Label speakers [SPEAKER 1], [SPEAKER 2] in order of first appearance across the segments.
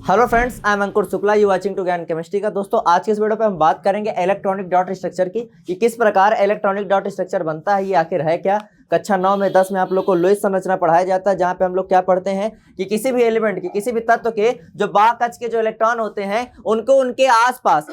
[SPEAKER 1] Hello friends, I am Ankur Shukla, you watching to Gyan chemistry का। दोस्तों, आज के इस वीडियो पे हम बात करेंगे इलेक्ट्रॉनिक डॉट स्ट्रक्चर की कि किस प्रकार इलेक्ट्रॉनिक डॉट स्ट्रक्चर बनता है, ये आखिर है क्या। कक्षा 9 में 10 में आप लोग को लुईस संरचना पढ़ाया जाता है, जहां पे हम लोग क्या पढ़ते हैं कि किसी भी एलिमेंट की, किसी भी तत्व के जो बाहर कक्ष के जो इलेक्ट्रॉन होते हैं उनको उनके आसपास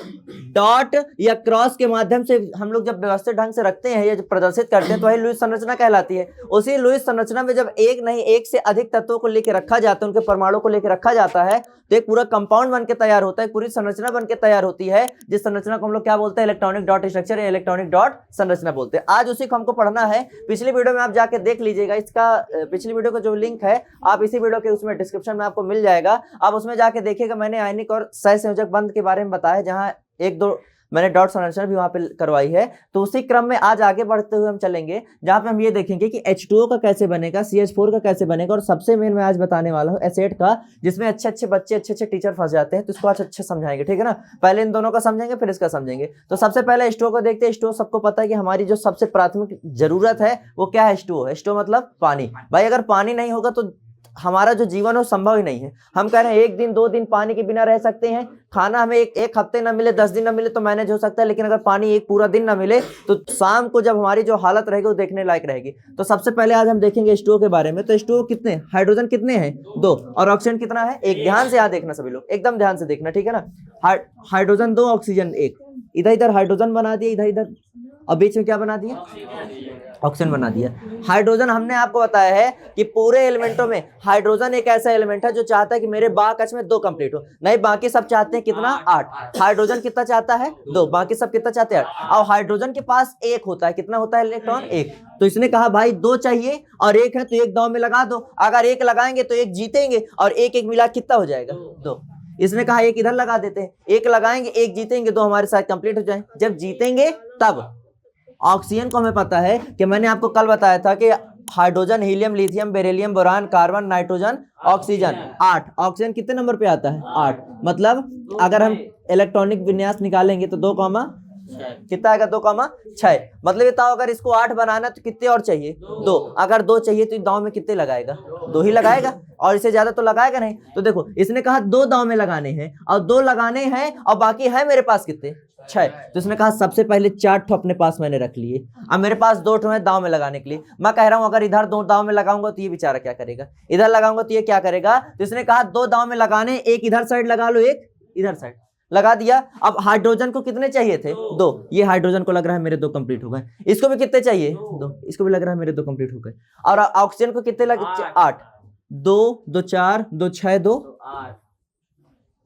[SPEAKER 1] डॉट या क्रॉस के माध्यम से हम लोग जब व्यवस्थित ढंग से रखते हैं या जब प्रदर्शित करते हैं तो वही लुईस संरचना कहलाती है। उसी लुईस संरचना में जब एक नहीं एक से अधिक तत्वों को लेकर रखा जाता है, उनके परमाणु को लेकर रखा जाता है, तो एक पूरा कंपाउंड बन के तैयार होता है, पूरी संरचना बन के तैयार होती है, जिस संरचना को हम लोग क्या बोलते हैं, इलेक्ट्रॉनिक डॉट स्ट्रक्चर या इलेक्ट्रॉनिक डॉट संरचना बोलते हैं। आज उसी को हमको पढ़ना है। पिछली वीडियो में आप जाके देख लीजिएगा, इसका पिछली वीडियो का जो लिंक है आप इसी वीडियो के उसमें डिस्क्रिप्शन में आपको मिल जाएगा। आप उसमें जाके देखिएगा, मैंने आयनिक और सहसंयोजक बंध के बारे में बताया, जहां एक दो मैंने डॉट संरचना भी वहां पे करवाई है। तो उसी क्रम में आज आगे बढ़ते हुए हम चलेंगे, जहां पे हम ये देखेंगे कि H2O का कैसे बनेगा, CH4 का कैसे बनेगा, और सबसे मेन मैं आज बताने वाला हूँ एसिड का, जिसमें अच्छे अच्छे बच्चे, अच्छे अच्छे टीचर फंस जाते हैं। तो इसको आज अच्छे समझाएंगे, ठीक है ना। पहले इन दोनों का समझेंगे, फिर इसका समझेंगे। तो सबसे पहले H2O को देखते हैं। H2O सबको पता है कि हमारी जो सबसे प्राथमिक जरूरत है वो क्या है, H2O। H2O मतलब पानी। भाई अगर पानी नहीं होगा तो हमारा जो जीवन है शांभव ही नहीं है। हम कह रहे हैं एक दिन दो दिन पानी के बिना रह सकते हैं, खाना हमें एक हफ्ते ना मिले, 10 दिन ना मिले तो मैनेज हो सकता है, लेकिन अगर पानी एक पूरा दिन ना मिले तो शाम को जब हमारी जो हालत रहेगी वो देखने लायक रहेगी। तो सबसे पहले आज हम देखेंगे H2O के बारे में। तो H2O कितने, हाइड्रोजन कितने हैं, 2, और ऑक्सीजन कितना है, 1। ध्यान से यहाँ देखना सभी लोग, एकदम ध्यान से देखना, ठीक है ना। Hydrogen 2, oxygen 1। इधर इधर हाइड्रोजन बना दिया, इधर इधर, और बीच में क्या बना दिया, ऑक्सीजन बना दिया। हाइड्रोजन हमने आपको बताया है कि पूरे एलिमेंटों में हाइड्रोजन एक ऐसा एलिमेंट है जो चाहता है कि मेरे बाह कक्ष में 2 कंप्लीट हो। नहीं, बाकी सब चाहते हैं कितना, 8। हाइड्रोजन कितना चाहता है, 2। बाकी सब कितना चाहते हैं, 8। और हाइड्रोजन के पास 1 होता है, कितना होता है इलेक्ट्रॉन, 1। तो इसने कहा भाई 2 चाहिए और 1 है, तो 1 दांव में लगा दो। अगर 1 लगाएंगे तो 1 जीतेंगे, और 1 मिला कितना हो जाएगा, 2। इसने कहा 1 इधर लगा देते हैं, 1 लगाएंगे, 1 जीतेंगे, 2 हमारे साथ कंप्लीट हो जाए। जब जीतेंगे तब ऑक्सीजन को हमें पता है कि मैंने आपको कल बताया था कि hydrogen, helium, lithium, beryllium, boron, carbon, nitrogen, oxygen 8। Oxygen कितने नंबर पे आता है, 8। मतलब अगर हम इलेक्ट्रॉनिक विन्यास निकालेंगे तो 2, कितना आएगा, 2,6। मतलब ये बताओ अगर इसको 8 बनाना तो कितने और चाहिए, 2। अगर 2 चाहिए तो दांव में कितने लगाएगा, 2 ही लगाएगा, और इससे ज्यादा तो लगाएगा नहीं। तो देखो इसने कहा 2 दांव में लगाने हैं, और 2 लगाने हैं, और बाकी है मेरे पास कितने, 6। तो इसने कहा सबसे पहले 4 ठो अपने पास मैंने रख लिए, अब मेरे पास 2 ठो है दांव में लगाने के लिए। मैं कह रहा हूं अगर इधर 2 दांव में लगाऊंगा तो ये बेचारा क्या करेगा, इधर लगाऊंगा तो ये क्या करेगा। तो इसने कहा 2 दांव में लगाने, 1 इधर साइड लगा लो, 1 इधर साइड लगा दिया। अब हाइड्रोजन को कितने चाहिए थे, 2। ये हाइड्रोजन को लग रहा है मेरे 2 कंप्लीट हो गए। इसको भी कितने चाहिए, 2। इसको भी लग रहा है मेरे 2 कंप्लीट हो गए। और ऑक्सीजन को कितने लगे, 8। 2 2 4 2 6 2 8।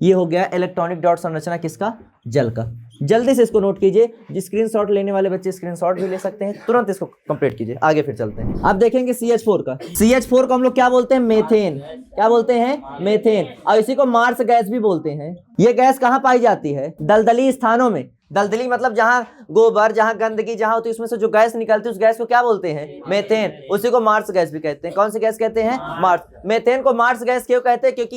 [SPEAKER 1] ये हो गया इलेक्ट्रॉनिक डॉट संरचना किसका, जल का। जल्दी से इसको नोट कीजिए, स्क्रीनशॉट लेने वाले बच्चे स्क्रीनशॉट भी ले सकते हैं, तुरंत इसको कंप्लीट कीजिए। आगे फिर चलते हैं। अब देखेंगे CH4 का। CH4 को हम लोग क्या बोलते हैं, मेथेन। क्या बोलते हैं, मेथेन। और इसी को मार्स गैस भी बोलते हैं। ये गैस कहाँ पाई जाती है, दलदली स्थानों में। दलदली मतलब जहां गोबर, जहां गंदगी जहां होती है, उसमें से जो गैस निकलती है उस गैस को क्या बोलते हैं, मेथेन। उसी को मार्स गैस भी कहते हैं। कौन सी गैस कहते हैं, मार्स। मेथेन को मार्स गैस क्यों कहते हैं, क्योंकि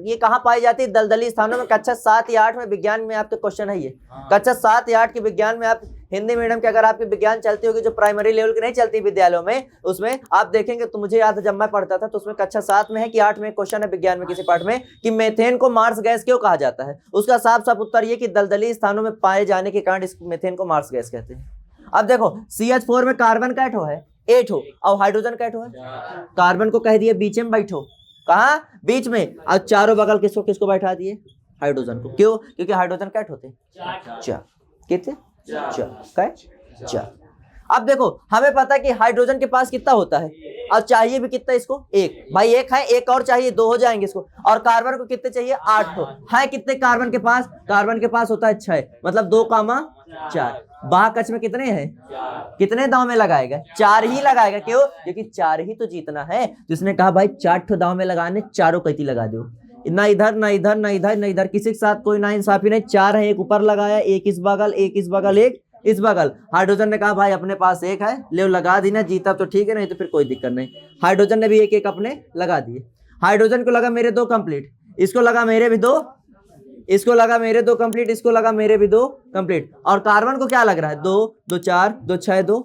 [SPEAKER 1] ये कहां पाई जाती है, दलदली स्थानों में। कक्षा 7 या 8 में विज्ञान में आपके क्वेश्चन है ये। कक्षा 7 या 8 के विज्ञान में आप हिंदी मीडियम के अगर आपकी विज्ञान चलती होगी, जो प्राइमरी लेवल की नहीं चलती विद्यालयों में, उसमें आप देखेंगे। तो मुझे याद है जब मैं पढ़ता था तो उसमें कक्षा 7 में है कि 8 में क्वेश्चन है विज्ञान में किसी पार्ट में कि मेथेन को मार्स गैस क्यों कहा जाता है। उसका साफ साफ उत्तर ये कि दलदली स्थानों में पाए जाने के कारण इस मेथेन को मार्स गैस कहते हैं। अब देखो CH4 में कार्बन का एटो है, 8 हो, और हाइड्रोजन का एटो है। कार्बन को कह दिए बीच में बैठो, कहा बीच में, और चारों बगल किसको किसको बैठा दिए, हाइड्रोजन को। क्यों, क्योंकि हाइड्रोजन का एटो होते 4। कितने, 4। अब देखो हमें पता है कि हाइड्रोजन के पास कितना होता है, और चाहिए भी कितना इसको, 1। भाई 1 है, 1 और चाहिए, 2 हो जाएंगे इसको। और कार्बन को कितने चाहिए, 8 है। कितने कार्बन के पास, कार्बन के पास होता है 6, मतलब 2, 4। बाह कक्ष में कितने हैं, कितने दांव में लगाएगा, 4 ही लगाएगा। क्यों, क्योंकि 4 ही तो जीतना है। जिसने कहा भाई 4 ठो दांव में लगाने, चारों कैती लगा दो, ना इधर ना इधर ना इधर ना इधर, किसी के साथ कोई ना इंसाफी नहीं। 4 है, 1 ऊपर लगाया, 1 इस बगल, 1 इस बगल, 1 इस बगल। हाइड्रोजन ने कहा भाई अपने पास 1 है, ले लगा दी ना, जीता तो ठीक है, नहीं तो फिर कोई दिक्कत नहीं। हाइड्रोजन ने भी 1 अपने लगा दिए। हाइड्रोजन को लगा मेरे 2 कंप्लीट, इसको लगा मेरे भी 2, इसको लगा मेरे 2 कंप्लीट, इसको लगा मेरे भी 2 कंप्लीट। और कार्बन को क्या लग रहा है, 2 2 4 2 6 2।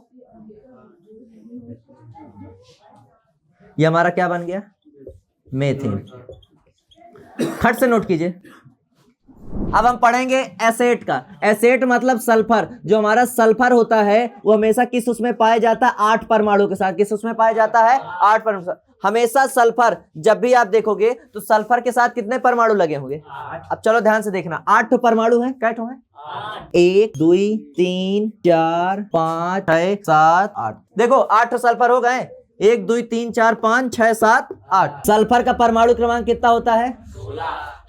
[SPEAKER 1] ये हमारा क्या बन गया, मेथेन। खट से नोट कीजिए। अब हम पढ़ेंगे एसेट का। एसेट मतलब सल्फर। जो हमारा सल्फर होता है वो हमेशा किस उसमें पाया जाता है? 8 परमाणु के साथ। किस उसमें पाया जाता है? 8 परमाणु। हमेशा सल्फर जब भी आप देखोगे तो सल्फर के साथ कितने परमाणु लगे होंगे? अब चलो ध्यान से देखना, 8 परमाणु हैं। कै ठो हैं? 1 2 3 4 5 6 7 8। देखो 8 सल्फर हो गए। 1 2 3 4 5 6 7 8। सल्फर का परमाणु क्रमांक कितना होता है?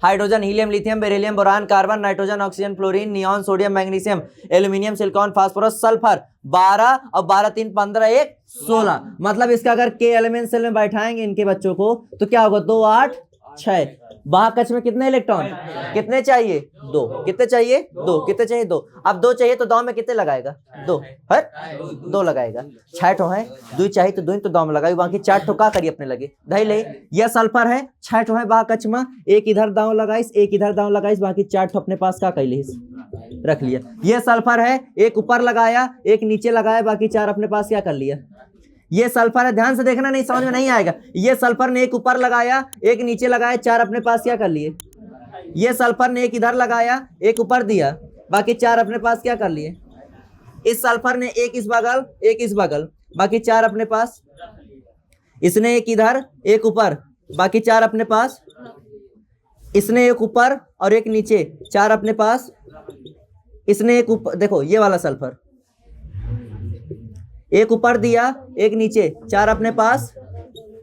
[SPEAKER 1] Hydrogen, helium, lithium, beryllium, boron, carbon, nitrogen, oxygen, fluorine, neon, sodium, magnesium, aluminium, silicon, phosphorus, sulphur. 12 और 12 3 15 1 16। मतलब इसका अगर के एलिमेंट सेल में बैठाएंगे इनके बच्चों को तो क्या होगा? 2 8 6। बाहर में कितने इलेक्ट्रॉन? कितने चाहिए? 2। कितने चाहिए? 2। कितने चाहिए? 2। अब 2 चाहिए तो 2 में कितने लगाएगा? 2 है, 2 लगाएगा। 6 ठो है, 2 चाहिए तो 2 तो 2 में लगाएगा। बाकी 4 ठो का करिए अपने लगे धई ले। यह सल्फर है, 6 ठो है बाहर कच्छ में। एक इधर दांव लगाइस, एक इधर दांव लगाइस, बाकी 4 ठो अपने पास का कैलिस रख लिया। यह सल्फर है, एक ऊपर लगाया, एक नीचे लगाया, बाकी 4 अपने पास क्या कर लिया? ये सल्फर है। ध्यान से देखना, नहीं समझ में नहीं आएगा। ये सल्फर ने एक ऊपर लगाया, एक नीचे लगाया, 4 अपने पास क्या कर लिए? ये सल्फर ने एक इधर लगाया, एक ऊपर दिया, बाकी 4 अपने पास क्या कर लिए? इस सल्फर ने एक इस बगल, एक इस बगल, बाकी 4 अपने पास। इसने एक इधर, एक ऊपर, बाकी 4 अपने पास। इसने एक ऊपर और एक नीचे, 4 अपने पास। इसने एक ऊपर, देखो ये वाला सल्फर एक ऊपर दिया, एक नीचे, 4 अपने पास।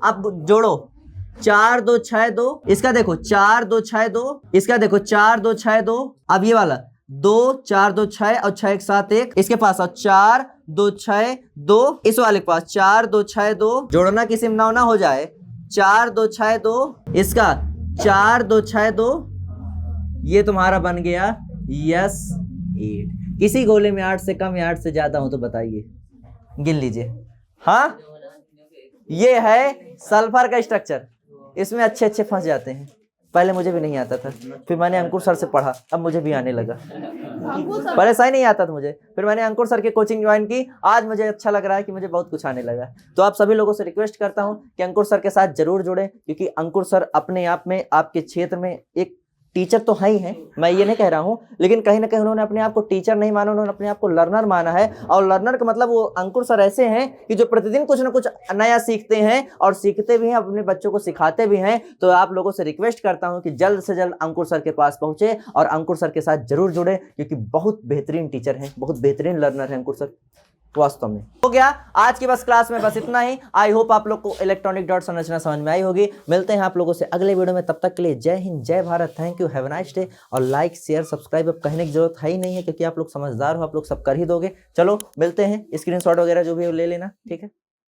[SPEAKER 1] अब जोड़ो, 4 2 6 2। इसका देखो 4 2 6 2। इसका देखो 4 2 6 2। अब ये वाला 2 4 2 6 और 6 1 7 1 इसके पास, और 4 2 6 2 इस वाले के पास। 4 2 6 2 जोड़ना किसी में ना हो जाए। 4 2 6 2 इसका 4 2 6 2। ये तुम्हारा बन गया यस 8। किसी गोले में 8 से कम या 8 से ज्यादा हो तो बताइए, गिन लीजिए। हाँ, ये है सल्फर का स्ट्रक्चर। इसमें अच्छे अच्छे फंस जाते हैं। पहले मुझे भी नहीं आता था, फिर मैंने अंकुर सर से पढ़ा, अब मुझे भी आने लगा। पहले सही नहीं आता था मुझे, फिर मैंने अंकुर सर की कोचिंग ज्वाइन की। आज मुझे अच्छा लग रहा है कि मुझे बहुत कुछ आने लगा। तो आप सभी लोगों से रिक्वेस्ट करता हूं कि अंकुर सर के साथ जरूर जुड़े, क्योंकि अंकुर सर अपने आप में आपके क्षेत्र में एक टीचर तो है ही है, मैं ये नहीं कह रहा हूँ, लेकिन कहीं ना कहीं उन्होंने अपने आप को टीचर नहीं माना, उन्होंने अपने आप को लर्नर माना है। और लर्नर का मतलब वो अंकुर सर ऐसे हैं कि जो प्रतिदिन कुछ ना कुछ नया सीखते हैं और सीखते भी हैं, अपने बच्चों को सिखाते भी हैं। तो आप लोगों से रिक्वेस्ट करता हूँ कि जल्द से जल्द अंकुर सर के पास पहुंचे और अंकुर सर के साथ जरूर जुड़े, क्योंकि बहुत बेहतरीन टीचर हैं, बहुत बेहतरीन लर्नर है अंकुर सर वास्तव में। हो गया आज की बस क्लास में बस इतना ही। आई होप आप लोग को इलेक्ट्रॉनिक डॉट संरचना समझ में आई होगी। मिलते हैं आप लोगों से अगले वीडियो में, तब तक के लिए जय हिंद, जय Bharat, thank you, have a nice day. और लाइक शेयर सब्सक्राइब अब कहने की जरूरत है ही नहीं है, क्योंकि आप लोग समझदार हो, आप लोग सब कर ही दोगे। चलो मिलते हैं, स्क्रीनशॉट वगैरह जो भी ले लेना, ठीक है।